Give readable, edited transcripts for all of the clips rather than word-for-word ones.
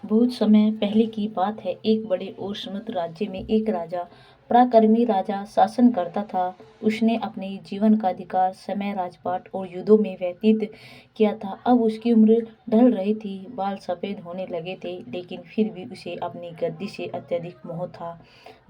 बहुत समय पहले की बात है। एक बड़े और समृद्ध राज्य में एक राजा, पराक्रमी राजा शासन करता था। उसने अपने जीवन का अधिकार समय, राजपाट और युद्धों में व्यतीत किया था। अब उसकी उम्र ढल रही थी, बाल सफेद होने लगे थे, लेकिन फिर भी उसे अपनी गद्दी से अत्यधिक मोह था।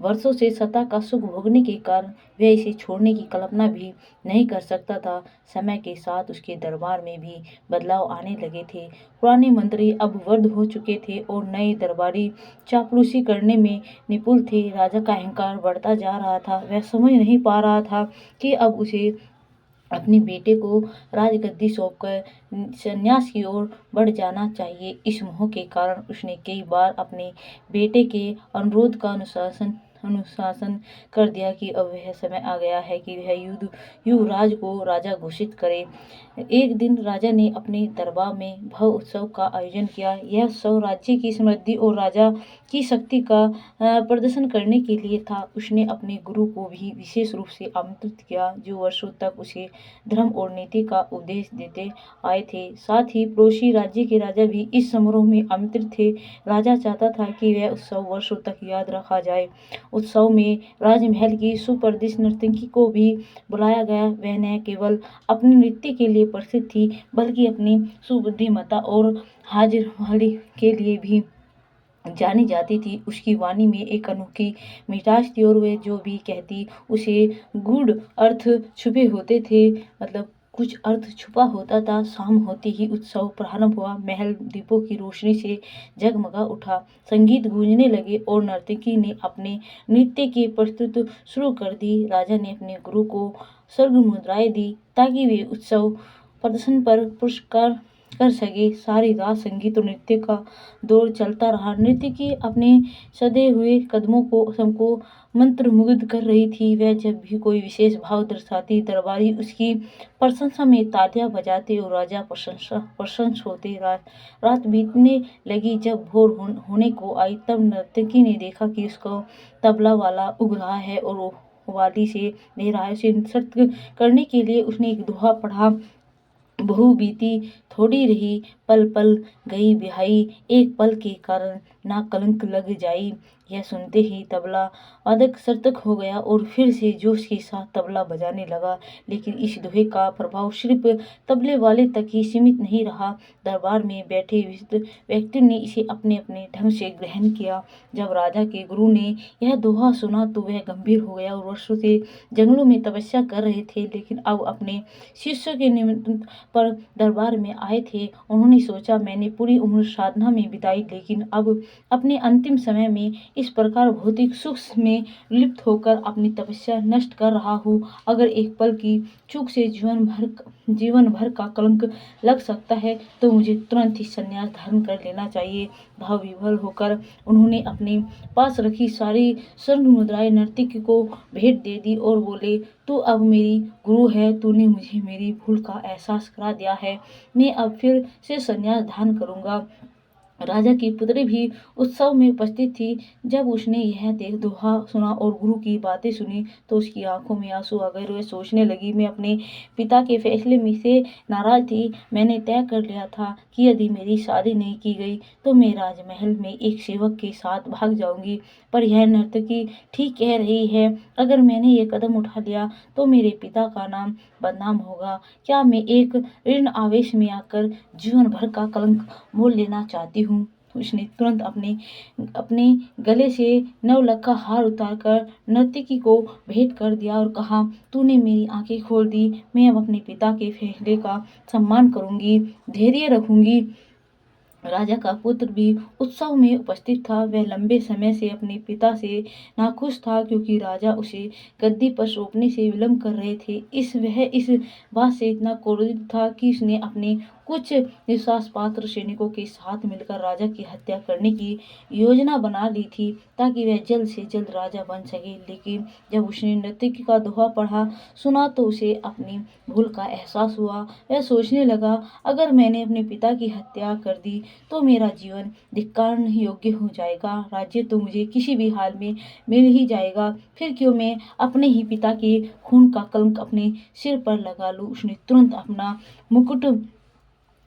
वर्षों से सत्ता का सुख भोगने के कारण वह इसे छोड़ने की कल्पना भी नहीं कर सकता था। समय के साथ उसके दरबार में भी बदलाव आने लगे थे। पुराने मंत्री अब वृद्ध हो चुके थे और नए दरबारी चापलूसी करने में निपुण थे। राजा का अहंकार बढ़ता जा रहा था। वह समझ नहीं पा रहा था कि अब उसे अपने बेटे को राजगद्दी सौंपकर संन्यास की ओर बढ़ जाना चाहिए। इस मोह के कारण उसने कई बार अपने बेटे के अनुरोध का अनुशासन कर दिया कि अब वह समय आ गया है कि वह युवराज को राजा घोषित करे। एक दिन राजा ने अपने दरबार में भव्य उत्सव का आयोजन किया। यह उत्सव राज्य की समृद्धि और राजा की शक्ति का प्रदर्शन करने के लिए था। उसने अपने गुरु को भी विशेष रूप से आमंत्रित किया, जो वर्षों तक उसे धर्म और नीति का उपदेश देते आए थे। साथ ही पड़ोसी राज्य के राजा भी इस समारोह में आमंत्रित थे। राजा चाहता था कि वह उत्सव वर्षों तक याद रखा जाए। उत्सव में राजमहल की सुप्रसिद्ध नर्तकी को भी बुलाया गया। वह न केवल अपने नृत्य के लिए प्रसिद्ध थी, बल्कि अपनी सुबुद्धिमत्ता और हाजिर के लिए भी जानी जाती थी। उसकी वाणी में एक अनोखी मिठास थी और वह जो भी कहती उसे गूढ़ अर्थ छुपे होते थे, मतलब कुछ अर्थ छुपा होता था। शाम होते ही उत्सव प्रारंभ हुआ। महल दीपों की रोशनी से जगमगा उठा, संगीत गूंजने लगे और नर्तकी ने अपने नृत्य की प्रस्तुति शुरू कर दी। राजा ने अपने गुरु को स्वर्ग मुद्राएं दी ताकि वे उत्सव प्रदर्शन पर पुरस्कार कर सके। सारी रात संगीत और नृत्य का दौर चलता रहा। नृत्यकी अपने सधे हुए कदमों को सबको मंत्रमुग्ध कर रही थी। वह जब भी कोई विशेष भाव दर्शाती, दरबारी उसकी प्रशंसा में तालियां बजाते और राजा प्रसन्न होते। रात बीतने लगी। जब भोर होने को आई, तब नर्तकी ने देखा कि उसको तबला वाला उग रहा है और वो वाली से दे रहा है। उसे नृत्य करने के लिए उसने एक दोहा पढ़ा। बहू बीती थोड़ी रही, पल पल गई बिहाई, एक पल के कारण ना कलंक लग जाई। यह सुनते ही तबला वादक सतर्क हो गया और फिर से जोश के साथ तबला बजाने लगा। लेकिन इस दोहे का प्रभाव सिर्फ तबले वाले तक ही सीमित नहीं रहा। दरबार में बैठे व्यक्ति ने इसे अपने अपने ढंग से ग्रहण किया। जब राजा के गुरु ने यह दोहा सुना तो वह गंभीर हो गया और वर्षों से जंगलों में तपस्या कर रहे थे, लेकिन अब अपने शिष्य के निमित्त पर दरबार में आए थे। उन्होंने सोचा, मैंने पूरी उम्र साधना में बिताई, लेकिन अब अपने अंतिम समय में इस प्रकार भौतिक सुख में लिप्त होकर अपनी तपस्या नष्ट कर रहा हूँ। अगर एक पल की चूक से जीवन भर का कलंक लग सकता है तो मुझे तुरंत ही संन्यास धारण कर लेना चाहिए। भाव विभोर होकर उन्होंने अपने पास रखी सारी स्वर्ण मुद्राएं नर्तकी को भेंट दे दी और बोले, तू अब मेरी गुरु है, तूने मुझे मेरी भूल का एहसास करा दिया है। मैं अब फिर से संन्यास धारण करूंगा। राजा की पुत्री भी उत्सव में उपस्थित थी। जब उसने यह दोहा सुना और गुरु की बातें सुनी तो उसकी आंखों में आंसू आ गए। वह सोचने लगी, मैं अपने पिता के फैसले में से नाराज थी। मैंने तय कर लिया था कि यदि मेरी शादी नहीं की गई तो मैं राजमहल में एक सेवक के साथ भाग जाऊंगी। पर यह नर्तकी ठीक कह रही है, अगर मैंने ये कदम उठा लिया तो मेरे पिता का नाम बदनाम होगा। क्या मैं एक ऋण आवेश में आकर जीवन भर का कलंक मोल लेना चाहती हूँ। उसने तुरंत अपने अपने गले से नवलखा हार उतारकर नर्तकी को भेंट कर दिया और कहा, तूने मेरी आंखें खोल दी। मैं अब अपने पिता के फैसले का सम्मान करूंगी, धैर्य रखूंगी। राजा का पुत्र भी उत्सव में उपस्थित था। वह लंबे समय से अपने पिता से नाखुश था क्योंकि राजा उसे गद्दी पर सौंपने से विलंब कर रहे थे। वह इस बात से इतना क्रोधित था कि उसने अपने कुछ विश्वास पात्र सैनिकों के साथ मिलकर राजा की हत्या करने की योजना बना ली थी ताकि वह जल्द से जल्द राजा बन सके। लेकिन जब उसने नर्तकी का दोहा पढ़ा सुना तो उसे अपनी भूल का एहसास हुआ। वह सोचने लगा, अगर मैंने अपने पिता की हत्या कर दी तो मेरा जीवन धिक्कार योग्य हो जाएगा। राज्य तो मुझे किसी भी हाल में मिल ही जाएगा। फिर क्यों मैं अपने ही पिता के खून का कलंक अपने सिर पर लगा लूं। उसने तुरंत अपना मुकुट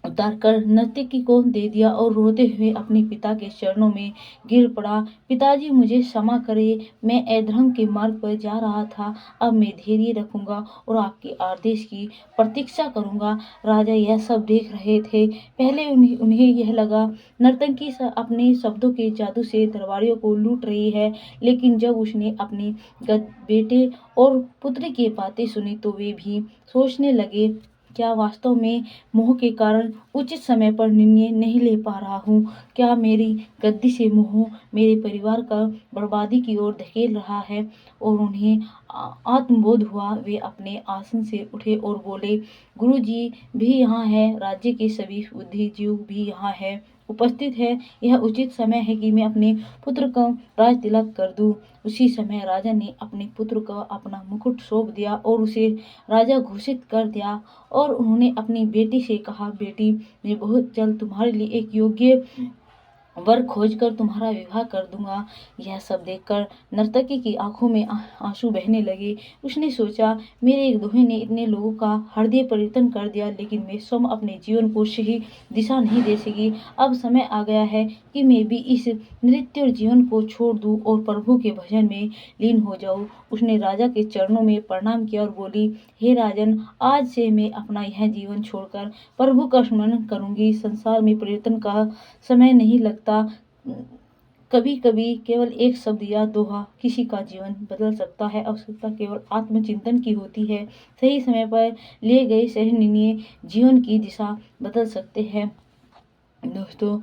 उतारकर नर्तकी को दे दिया और रोते हुए अपने पिता के चरणों में गिर पड़ा। पिताजी, मुझे क्षमा करें, मैं अधर्म के मार्ग पर जा रहा था। अब मैं धैर्य रखूंगा और आपके आदेश की प्रतीक्षा करूंगा। राजा यह सब देख रहे थे। पहले उन्हें उन्हें यह लगा नर्तकी अपने शब्दों के जादू से दरबारियों को लूट रही है, लेकिन जब उसने अपने बेटे और पुत्री की बातें सुनी तो वे भी सोचने लगे, क्या वास्तव में मोह के कारण उचित समय पर निर्णय नहीं ले पा रहा हूँ? क्या मेरी गद्दी से मोह मेरे परिवार का बर्बादी की ओर धकेल रहा है? और उन्हें आत्मबोध हुआ। वे अपने आसन से उठे और बोले, गुरुजी भी यहाँ है, राज्य के सभी बुद्धिजीव भी यहाँ है, उपस्थित है। यह उचित समय है कि मैं अपने पुत्र को राज तिलक कर दूं। उसी समय राजा ने अपने पुत्र को अपना मुकुट सौंप दिया और उसे राजा घोषित कर दिया। और उन्होंने अपनी बेटी से कहा, बेटी, मैं बहुत जल्द तुम्हारे लिए एक योग्य वर खोजकर तुम्हारा विवाह कर दूंगा। यह सब देखकर नर्तकी की आंखों में आंसू बहने लगे। उसने सोचा, मेरे एक दोहे ने इतने लोगों का हृदय परिवर्तन कर दिया, लेकिन मैं स्वयं अपने जीवन को सही दिशा नहीं दे सकी। अब समय आ गया है कि मैं भी इस नृत्य जीवन को छोड़ दूं और प्रभु के भजन में लीन हो जाऊं। उसने राजा के चरणों में प्रणाम किया और बोली, हे राजन, आज से मैं अपना यह जीवन छोड़कर प्रभु का स्मरण करूंगी। संसार में परिवर्तन का समय नहीं लगता। कभी कभी केवल एक शब्द या दोहा किसी का जीवन बदल सकता है। आवश्यकता केवल आत्मचिंतन की होती है। सही समय पर लिए गए सही निर्णय जीवन की दिशा बदल सकते हैं। दोस्तों,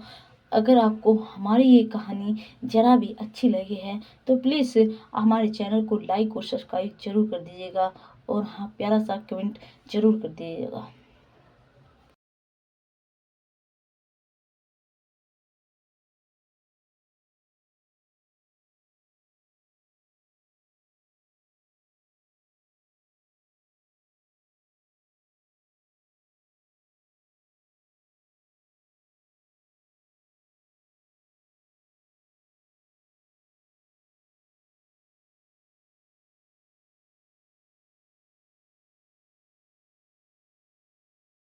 अगर आपको हमारी ये कहानी ज़रा भी अच्छी लगी है तो प्लीज़ हमारे चैनल को लाइक और सब्सक्राइब जरूर कर दीजिएगा और हाँ, प्यारा सा कमेंट जरूर कर दीजिएगा।